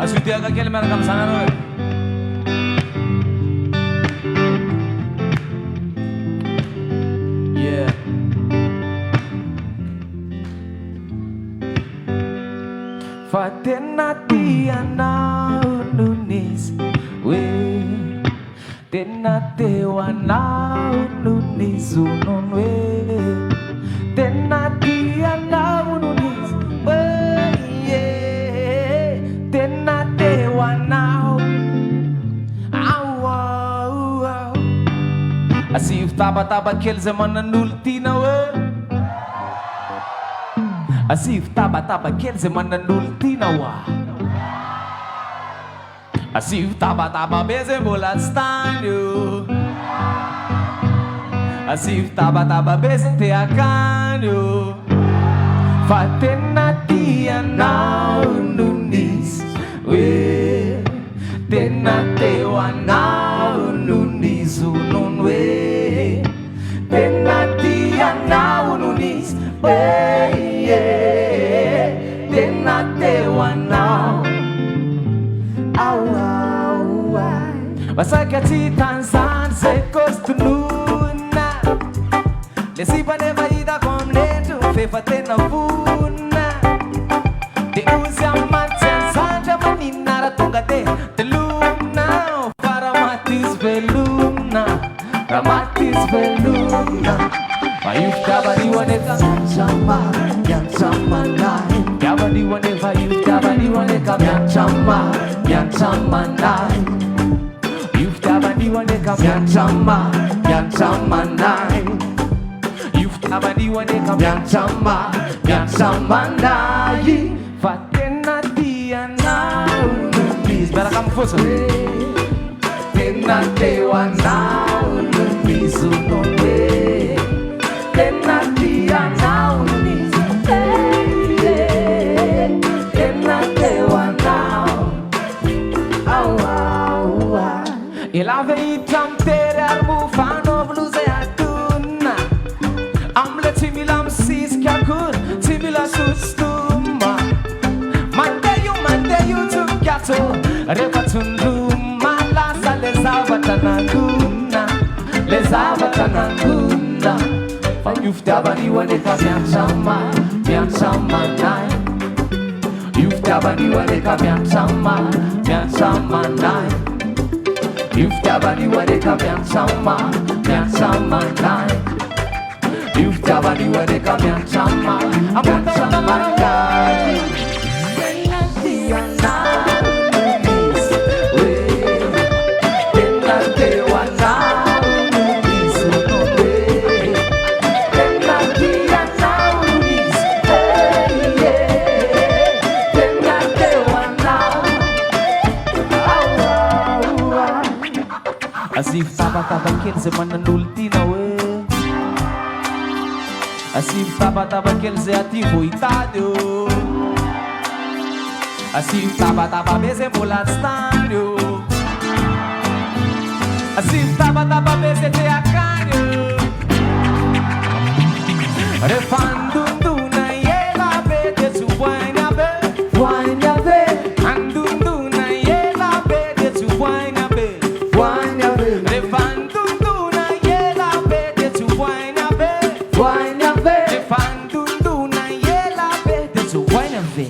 Asutiaga aquele mercado sana. Yeah. Fatenati ana ununis we tenate wana ununis unun we tenati ana ununis we yeah tenate wana aw asif taba kel zaman nultina we asif taba kel zaman nultina wa asif taba beze bola stanyo asif taba beze te akanyo fatenati ana ununis we tenate wana ununis unun we tenati ana ununis we yeah tenate wana Masakati tansan se costununa Le si paneva ida con lentu fe fatena funa Te usi amantia sanja manina ratunga te luna Faramatis veluna Ramatis veluna Mayuf kabadi waneka Yanchama nai Kabadi waneka yuf kabadi waneka Yanchama nai You've tabadi wane kam yanchama nai You've tabadi wane kam yanchama nai Fatenati ana unumis Better come first Tenate wana unumis ununwe Tenati ana unumis Tenate wana Il avait tenté d'armou fano blues et atuna Amle timilam sis kakun timila sustuma Mande you to gato Revatunduma Lasa les avatananguna You've tabani waneka mianchama nai You've tabani waneka mianchama nai You've tabani waneka mianchama nai You've tabani waneka mianchama nai Tenati ana unumis we Tenate wana unumis unwe Tenati ana unumis Tenate wana Asif taba kel zaman nultina we Asif taba kel se ativo itadio Asif taba beze bola stanyo Asif taba beze te akanyo Refandunduna yela bede tu waina be Andunduna yela bede tu waina be Refandunduna yela bede tu waina be Refandunduna yela bede tu waina be